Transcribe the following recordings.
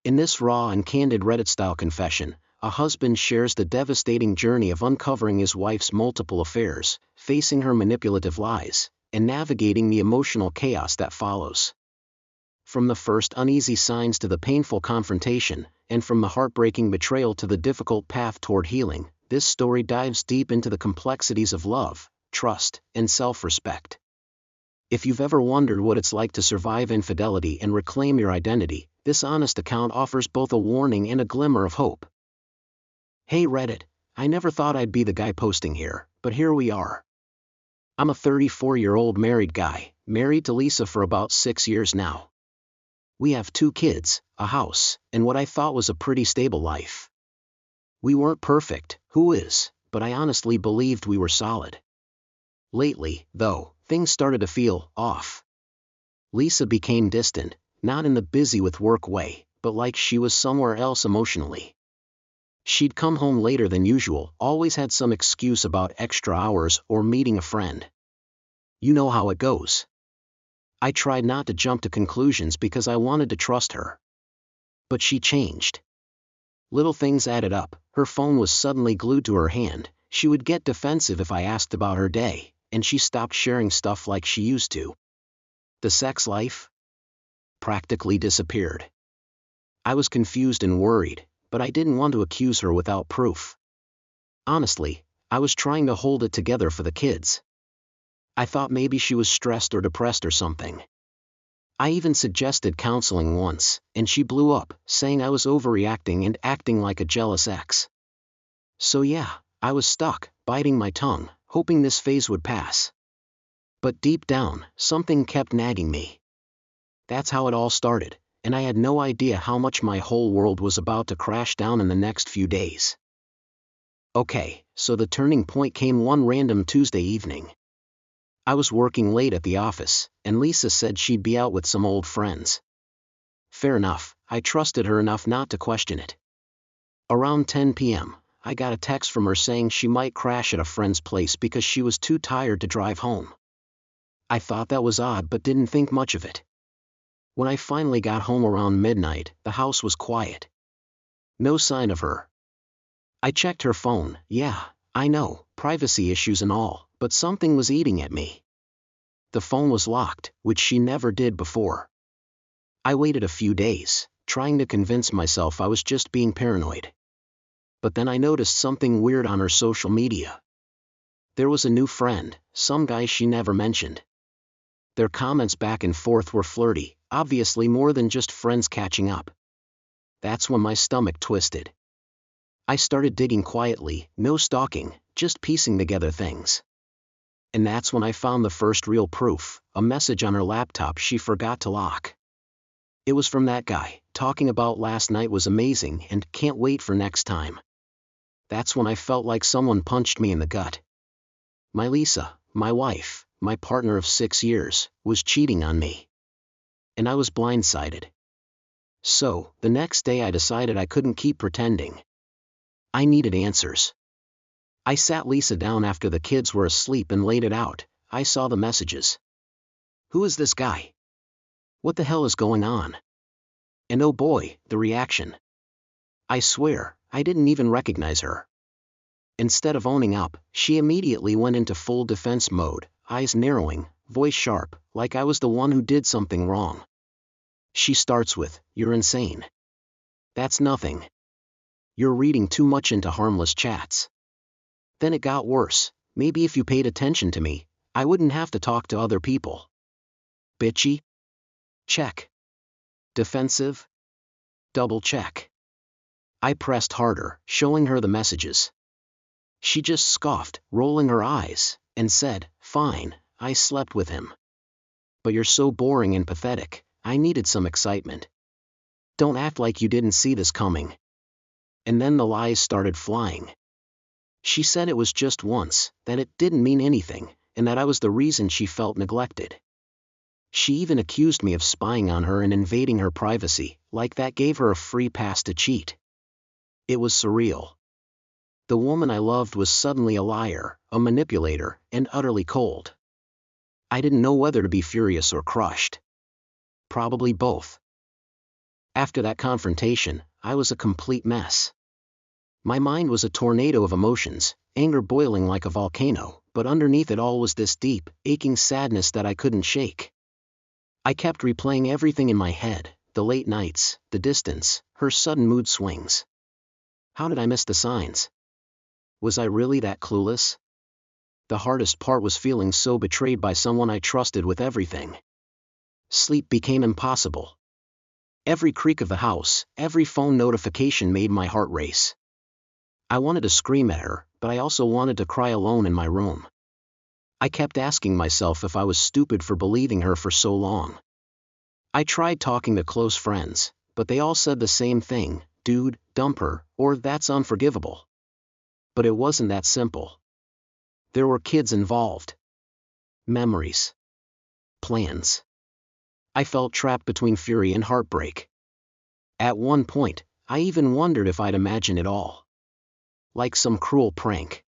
In this raw and candid Reddit-style confession, a husband shares the devastating journey of uncovering his wife's multiple affairs, facing her manipulative lies, and navigating the emotional chaos that follows. From the first uneasy signs to the painful confrontation, and from the heartbreaking betrayal to the difficult path toward healing, this story dives deep into the complexities of love, trust, and self-respect. If you've ever wondered what it's like to survive infidelity and reclaim your identity, this honest account offers both a warning and a glimmer of hope. Hey Reddit, I never thought I'd be the guy posting here, but here we are. I'm a 34-year-old married guy, married to Lisa for about 6 years now. We have 2 kids, a house, and what I thought was a pretty stable life. We weren't perfect, who is, but I honestly believed we were solid. Lately, though, things started to feel off. Lisa became distant, not in the busy with work way, but like she was somewhere else emotionally. She'd come home later than usual, always had some excuse about extra hours or meeting a friend. You know how it goes. I tried not to jump to conclusions because I wanted to trust her. But she changed. Little things added up. Her phone was suddenly glued to her hand, she would get defensive if I asked about her day, and she stopped sharing stuff like she used to. The sex life? Practically disappeared. I was confused and worried, but I didn't want to accuse her without proof. Honestly, I was trying to hold it together for the kids. I thought maybe she was stressed or depressed or something. I even suggested counseling once, and she blew up, saying I was overreacting and acting like a jealous ex. So yeah, I was stuck, biting my tongue, hoping this phase would pass. But deep down, something kept nagging me. That's how it all started, and I had no idea how much my whole world was about to crash down in the next few days. Okay, so the turning point came one random Tuesday evening. I was working late at the office, and Lisa said she'd be out with some old friends. Fair enough, I trusted her enough not to question it. Around 10 p.m., I got a text from her saying she might crash at a friend's place because she was too tired to drive home. I thought that was odd but didn't think much of it. When I finally got home around midnight, the house was quiet. No sign of her. I checked her phone, yeah, I know, privacy issues and all, but something was eating at me. The phone was locked, which she never did before. I waited a few days, trying to convince myself I was just being paranoid. But then I noticed something weird on her social media. There was a new friend, some guy she never mentioned. Their comments back and forth were flirty, obviously more than just friends catching up. That's when my stomach twisted. I started digging quietly, no stalking, just piecing together things. And that's when I found the first real proof, a message on her laptop she forgot to lock. It was from that guy, talking about last night was amazing and can't wait for next time. That's when I felt like someone punched me in the gut. My Lisa, my wife, my partner of 6 years, was cheating on me. And I was blindsided. So, the next day I decided I couldn't keep pretending. I needed answers. I sat Lisa down after the kids were asleep and laid it out. I saw the messages. Who is this guy? What the hell is going on? And oh boy, the reaction. I swear, I didn't even recognize her. Instead of owning up, she immediately went into full defense mode, eyes narrowing, voice sharp, like I was the one who did something wrong. She starts with, "You're insane. That's nothing. You're reading too much into harmless chats." Then it got worse. "Maybe if you paid attention to me, I wouldn't have to talk to other people." Bitchy? Check. Defensive? Double check. I pressed harder, showing her the messages. She just scoffed, rolling her eyes, and said, "Fine, I slept with him. But you're so boring and pathetic, I needed some excitement. Don't act like you didn't see this coming." And then the lies started flying. She said it was just once, that it didn't mean anything, and that I was the reason she felt neglected. She even accused me of spying on her and invading her privacy, like that gave her a free pass to cheat. It was surreal. The woman I loved was suddenly a liar, a manipulator, and utterly cold. I didn't know whether to be furious or crushed. Probably both. After that confrontation, I was a complete mess. My mind was a tornado of emotions, anger boiling like a volcano, but underneath it all was this deep, aching sadness that I couldn't shake. I kept replaying everything in my head, the late nights, the distance, her sudden mood swings. How did I miss the signs? Was I really that clueless? The hardest part was feeling so betrayed by someone I trusted with everything. Sleep became impossible. Every creak of the house, every phone notification made my heart race. I wanted to scream at her, but I also wanted to cry alone in my room. I kept asking myself if I was stupid for believing her for so long. I tried talking to close friends, but they all said the same thing: dude, dump her, or that's unforgivable. But it wasn't that simple. There were kids involved. Memories. Plans. I felt trapped between fury and heartbreak. At one point, I even wondered if I'd imagined it all. Like some cruel prank.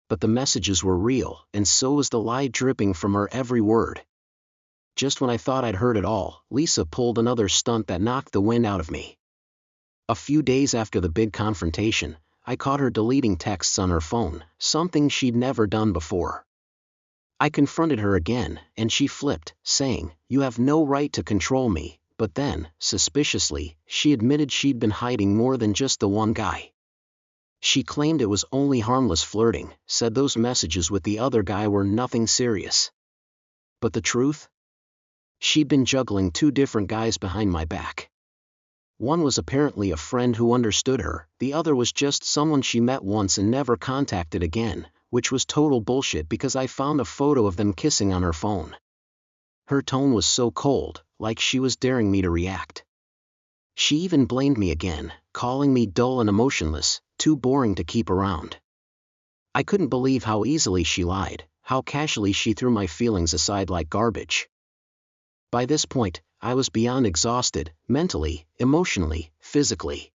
But the messages were real, and so was the lie dripping from her every word. Just when I thought I'd heard it all, Lisa pulled another stunt that knocked the wind out of me. A few days after the big confrontation, I caught her deleting texts on her phone, something she'd never done before. I confronted her again, and she flipped, saying, "You have no right to control me," but then, suspiciously, she admitted she'd been hiding more than just the one guy. She claimed it was only harmless flirting, said those messages with the other guy were nothing serious. But the truth? She'd been juggling two different guys behind my back. One was apparently a friend who understood her, the other was just someone she met once and never contacted again, which was total bullshit because I found a photo of them kissing on her phone. Her tone was so cold, like she was daring me to react. She even blamed me again, calling me dull and emotionless, too boring to keep around. I couldn't believe how easily she lied, how casually she threw my feelings aside like garbage. By this point, I was beyond exhausted, mentally, emotionally, physically.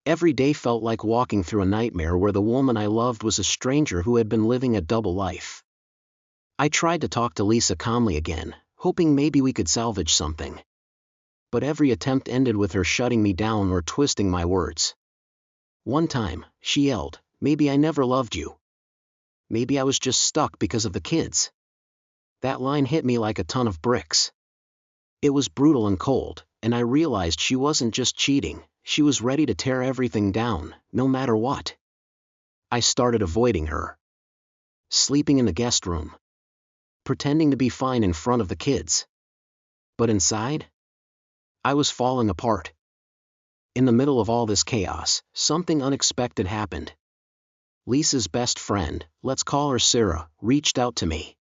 Every day felt like walking through a nightmare where the woman I loved was a stranger who had been living a double life. I tried to talk to Lisa calmly again, hoping maybe we could salvage something. But every attempt ended with her shutting me down or twisting my words. One time, she yelled, "Maybe I never loved you. Maybe I was just stuck because of the kids." That line hit me like a ton of bricks. It was brutal and cold, and I realized she wasn't just cheating, she was ready to tear everything down, no matter what. I started avoiding her. Sleeping in the guest room. Pretending to be fine in front of the kids. But inside? I was falling apart. In the middle of all this chaos, something unexpected happened. Lisa's best friend, let's call her Sarah, reached out to me.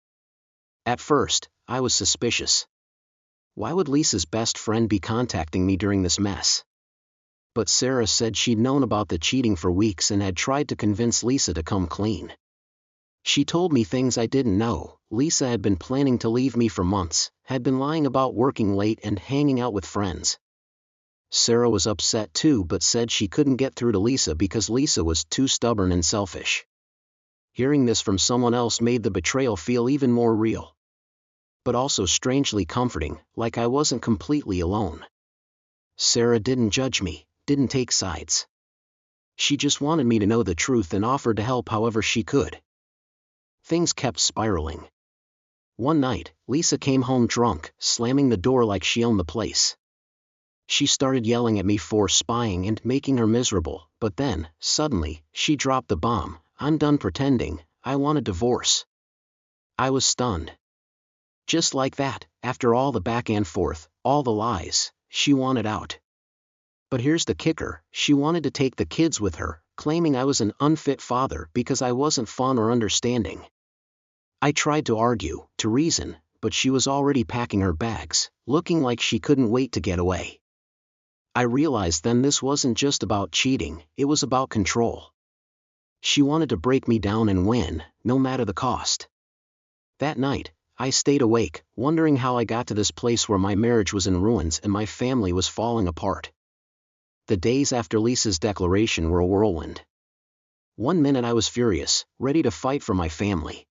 At first, I was suspicious. Why would Lisa's best friend be contacting me during this mess? But Sarah said she'd known about the cheating for weeks and had tried to convince Lisa to come clean. She told me things I didn't know. Lisa had been planning to leave me for months, had been lying about working late and hanging out with friends. Sarah was upset too, but said she couldn't get through to Lisa because Lisa was too stubborn and selfish. Hearing this from someone else made the betrayal feel even more real. But also strangely comforting, like I wasn't completely alone. Sarah didn't judge me, didn't take sides. She just wanted me to know the truth and offered to help however she could. Things kept spiraling. One night, Lisa came home drunk, slamming the door like she owned the place. She started yelling at me for spying and making her miserable, but then, suddenly, she dropped the bomb: "I'm done pretending, I want a divorce." I was stunned. Just like that, after all the back and forth, all the lies, she wanted out. But here's the kicker: she wanted to take the kids with her, claiming I was an unfit father because I wasn't fun or understanding. I tried to argue, to reason, but she was already packing her bags, looking like she couldn't wait to get away. I realized then this wasn't just about cheating, it was about control. She wanted to break me down and win, no matter the cost. That night, I stayed awake, wondering how I got to this place where my marriage was in ruins and my family was falling apart. The days after Lisa's declaration were a whirlwind. One minute I was furious, ready to fight for my family.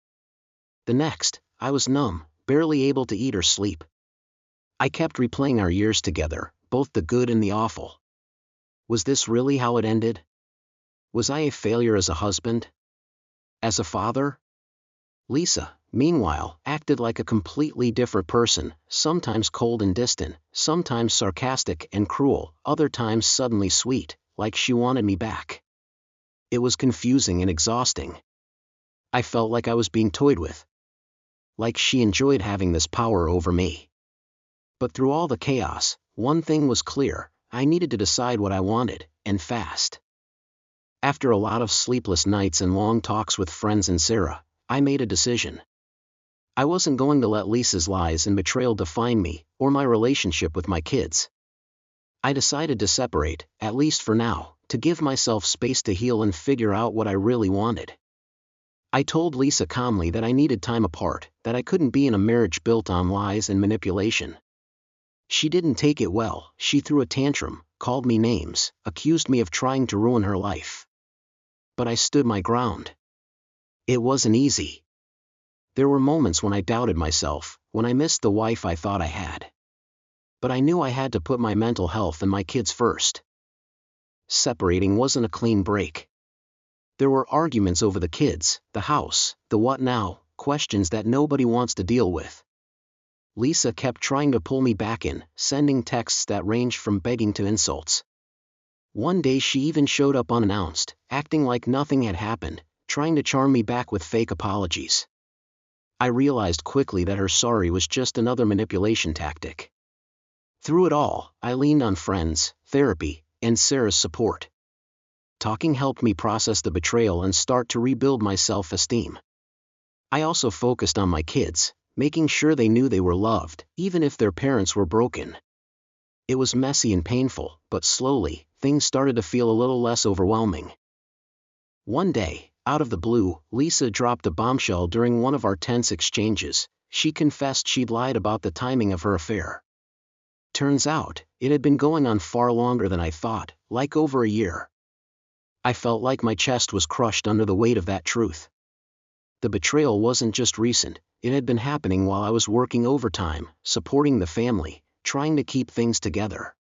The next, I was numb, barely able to eat or sleep. I kept replaying our years together, both the good and the awful. Was this really how it ended? Was I a failure as a husband? As a father? Lisa, meanwhile, acted like a completely different person, sometimes cold and distant, sometimes sarcastic and cruel, other times suddenly sweet, like she wanted me back. It was confusing and exhausting. I felt like I was being toyed with. Like she enjoyed having this power over me. But through all the chaos, one thing was clear: I needed to decide what I wanted, and fast. After a lot of sleepless nights and long talks with friends and Sarah, I made a decision. I wasn't going to let Lisa's lies and betrayal define me, or my relationship with my kids. I decided to separate, at least for now, to give myself space to heal and figure out what I really wanted. I told Lisa calmly that I needed time apart, that I couldn't be in a marriage built on lies and manipulation. She didn't take it well. She threw a tantrum, called me names, accused me of trying to ruin her life. But I stood my ground. It wasn't easy. There were moments when I doubted myself, when I missed the wife I thought I had. But I knew I had to put my mental health and my kids first. Separating wasn't a clean break. There were arguments over the kids, the house, the what now, questions that nobody wants to deal with. Lisa kept trying to pull me back in, sending texts that ranged from begging to insults. One day she even showed up unannounced, acting like nothing had happened, trying to charm me back with fake apologies. I realized quickly that her sorry was just another manipulation tactic. Through it all, I leaned on friends, therapy, and Sarah's support. Talking helped me process the betrayal and start to rebuild my self-esteem. I also focused on my kids, making sure they knew they were loved, even if their parents were broken. It was messy and painful, but slowly, things started to feel a little less overwhelming. One day, out of the blue, Lisa dropped a bombshell during one of our tense exchanges. She confessed she'd lied about the timing of her affair. Turns out, it had been going on far longer than I thought, like over a year. I felt like my chest was crushed under the weight of that truth. The betrayal wasn't just recent, it had been happening while I was working overtime, supporting the family, trying to keep things together.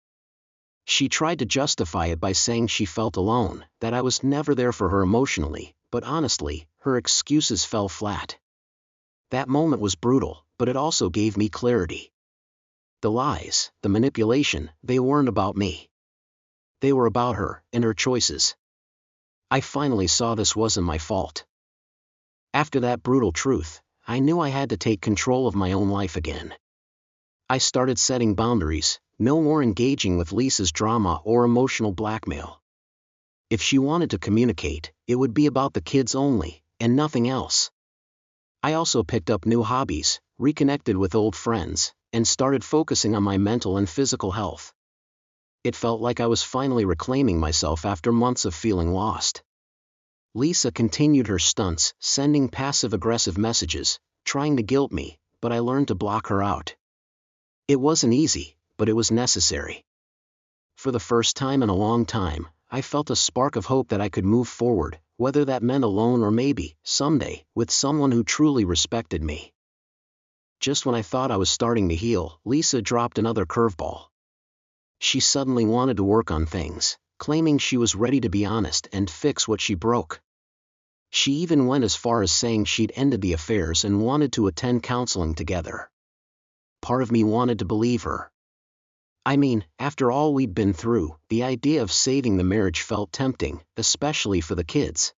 She tried to justify it by saying she felt alone, that I was never there for her emotionally, but honestly, her excuses fell flat. That moment was brutal, but it also gave me clarity. The lies, the manipulation, they weren't about me. They were about her, and her choices. I finally saw this wasn't my fault. After that brutal truth, I knew I had to take control of my own life again. I started setting boundaries, no more engaging with Lisa's drama or emotional blackmail. If she wanted to communicate, it would be about the kids only, and nothing else. I also picked up new hobbies, reconnected with old friends, and started focusing on my mental and physical health. It felt like I was finally reclaiming myself after months of feeling lost. Lisa continued her stunts, sending passive-aggressive messages, trying to guilt me, but I learned to block her out. It wasn't easy, but it was necessary. For the first time in a long time, I felt a spark of hope that I could move forward, whether that meant alone or maybe, someday, with someone who truly respected me. Just when I thought I was starting to heal, Lisa dropped another curveball. She suddenly wanted to work on things, claiming she was ready to be honest and fix what she broke. She even went as far as saying she'd ended the affairs and wanted to attend counseling together. Part of me wanted to believe her. I mean, after all we'd been through, the idea of saving the marriage felt tempting, especially for the kids.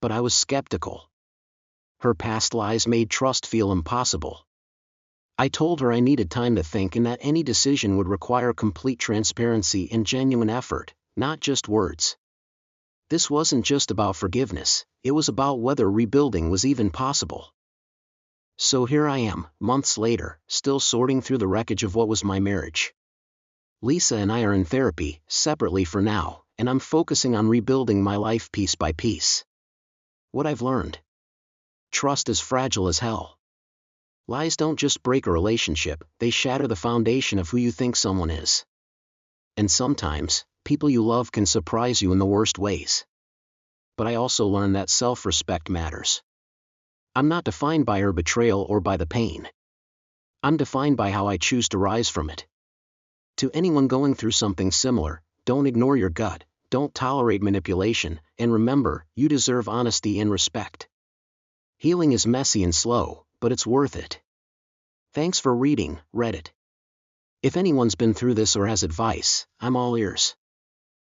But I was skeptical. Her past lies made trust feel impossible. I told her I needed time to think and that any decision would require complete transparency and genuine effort, not just words. This wasn't just about forgiveness, it was about whether rebuilding was even possible. So here I am, months later, still sorting through the wreckage of what was my marriage. Lisa and I are in therapy, separately for now, and I'm focusing on rebuilding my life piece by piece. What I've learned: trust is fragile as hell. Lies don't just break a relationship, they shatter the foundation of who you think someone is. And sometimes, people you love can surprise you in the worst ways. But I also learned that self-respect matters. I'm not defined by her betrayal or by the pain. I'm defined by how I choose to rise from it. To anyone going through something similar, don't ignore your gut, don't tolerate manipulation, and remember, you deserve honesty and respect. Healing is messy and slow, but it's worth it. Thanks for reading, Reddit. If anyone's been through this or has advice, I'm all ears.